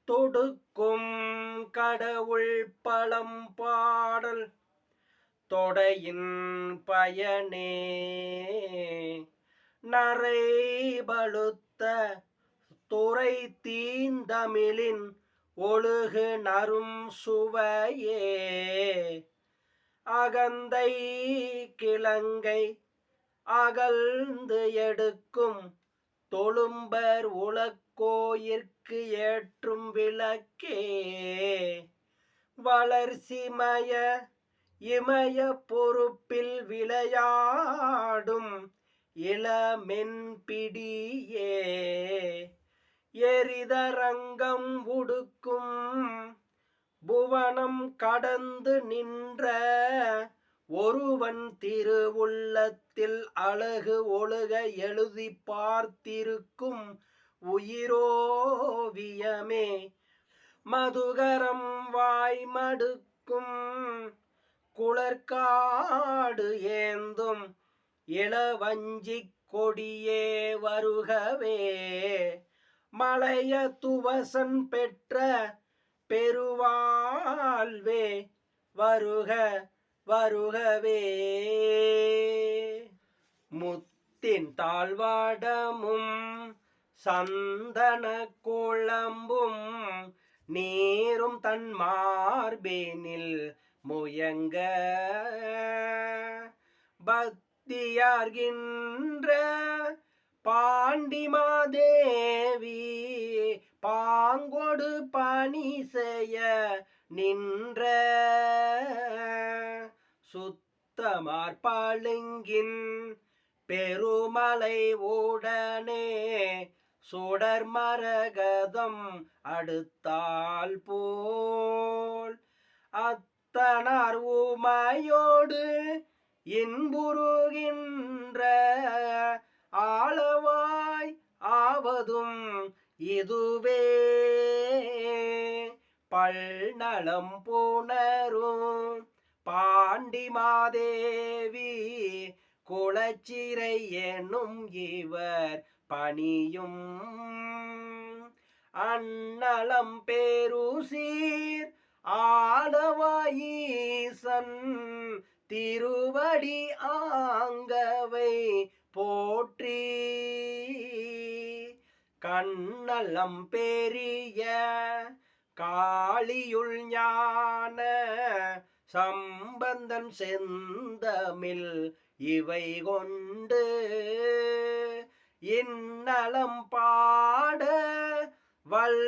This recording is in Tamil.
தொடுக்கும் கடவுள் பழம் பாடல் தொடையின் பயனே நரைபழுத்த துறை தீந்தமிழின் ஒழுகு நரும் சுவையே அகந்தை கிழங்கை அகழ்ந்து எடுக்கும் தொழும்பர் உலக்கோயிற்கு ஏற்றும் விளக்கே வளர்சிமய இமய பொறுப்பில் விளையாடும் இளமென்பிடியே எரிதரங்கம் உடுக்கும் புவனம் கடந்து நின்ற ஒருவன் திருவுள்ளத்தில் அழகு ஒழுக எழுதி பார்த்திருக்கும் உயிரோவியமே மதுகரம் வாய்மடுக்கும் குளர்காடு ஏந்தும் இளவஞ்சி கொடியே வருகவே மலைய துவசன் பெற்ற பெருவாழ்வே வருக வருகவே முத்தின் தாழ்வாடமும் சந்தன குழம்பும் நீரும் தன் மார்பேனில் முயங்க பக்தியார்கின்ற பாண்டிமாதேவி பாங்கொடு பணி செய்ய நின்ற சுத்தமார் பளிங்கின் பெருமலை உடனே சுடர் மரகதம் அடுத்தால் போல் அத்தனார் உமையோடு இன்புறுகின்ற ஆளவாய் ஆவதும் இதுவே பல்நலம் புணரும் பாண்டிமாதேவி குளச்சிறை எனும் இவர் பணியும் அந்நலம் பேருசீர் ஆளவாயீசன் திருவடி ஆங்கவை போற்றி கண்ணலம் பெரிய காளியுள் ஞான சம்பந்தன் செந்தமிழ் இவை கொண்டு இந்நலம் பாட வல்